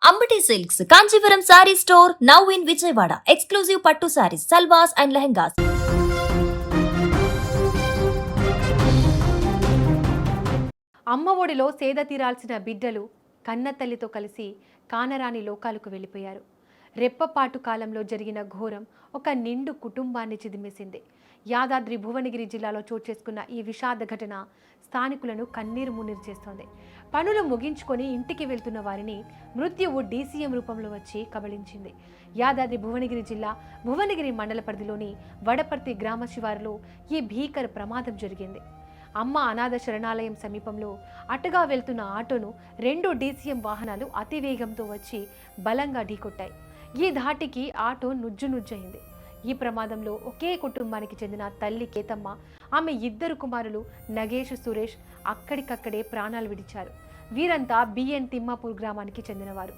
Ambati silks Kanchipuram sorry store now in Vijayawada. Exclusive పట్టు saris, సల్వాస్ and lehengas. అమ్మ ఒడిలో సేద తీరాల్సిన బిడ్డలు కన్నతల్లితో కలిసి కానరాని లోకాలకు వెళ్ళిపోయారు. రెప్పపాటు కాలంలో జరిగిన ఘోరం ఒక నిండు కుటుంబాన్ని చిదిమేసింది. యాదాద్రి భువనగిరి జిల్లాలో చోటు చేసుకున్న ఈ విషాద ఘటన స్థానికులను కన్నీరు మున్నీరు చేస్తోంది. పనులు ముగించుకొని ఇంటికి వెళ్తున్న వారిని మృత్యువు డీసీఎం రూపంలో వచ్చి కబళించింది. యాదాద్రి భువనగిరి జిల్లా భువనగిరి మండల పరిధిలోని వడపర్తి గ్రామ శివారులో ఈ భీకర ప్రమాదం జరిగింది. అమ్మ అనాథ శరణాలయం సమీపంలో అటుగా వెళ్తున్న ఆటోను 2 డీసీఎం వాహనాలు అతివేగంతో వచ్చి బలంగా ఢీకొట్టాయి. ఈ ధాటికి ఆటో నుజ్జునుజ్జయింది. ఈ ప్రమాదంలో ఒకే కుటుంబానికి చెందిన తల్లి కేతమ్మ, ఆమె 2 కుమారులు నగేష్, సురేష్ అక్కడికక్కడే ప్రాణాలు విడిచారు. వీరంతా బిఎన్ తిమ్మాపూర్ గ్రామానికి చెందినవారు.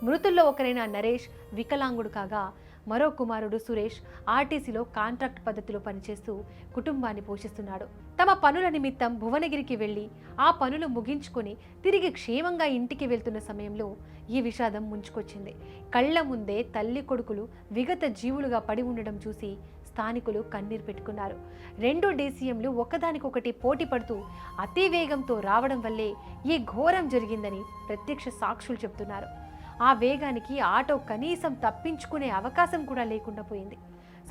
మృతుల్లో ఒకరైన నరేష్ వికలాంగుడు కాగా మరో కుమారుడు సురేష్ ఆర్టీసీలో కాంట్రాక్ట్ పద్ధతిలో పనిచేస్తూ కుటుంబాన్ని పోషిస్తున్నాడు. తమ పనుల నిమిత్తం భువనగిరికి వెళ్లి ఆ పనులు ముగించుకొని తిరిగి క్షేమంగా ఇంటికి వెళ్తున్న సమయంలో ఈ విషాదం ముంచుకొచ్చింది. కళ్ల ముందే తల్లి కొడుకులు విగత జీవులుగా పడి ఉండడం చూసి స్థానికులు కన్నీరు పెట్టుకున్నారు. 2 డీసీఎంలు ఒకదానికొకటి పోటీ పడుతూ అతి వేగంతో రావడం వల్లే ఈ ఘోరం జరిగిందని ప్రత్యక్ష సాక్షులు చెబుతున్నారు. ఆ వేగానికి ఆటో కనీసం తప్పించుకునే అవకాశం కూడా లేకుండా పోయింది.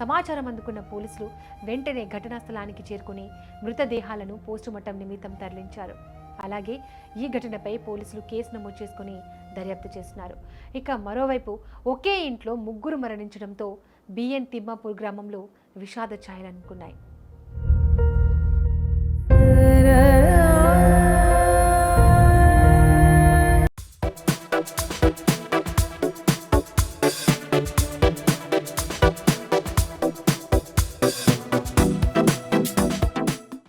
సమాచారం అందుకున్న పోలీసులు వెంటనే ఘటనా స్థలానికి చేరుకుని మృతదేహాలను పోస్టుమార్టం నిమిత్తం తరలించారు. అలాగే ఈ ఘటనపై పోలీసులు కేసు నమోదు చేసుకుని దర్యాప్తు చేస్తున్నారు. ఇక మరోవైపు ఒకే ఇంట్లో 3 మరణించడంతో బిఎన్ తిమ్మాపూర్ గ్రామంలో విషాద ఛాయలు అనుకున్నాయి.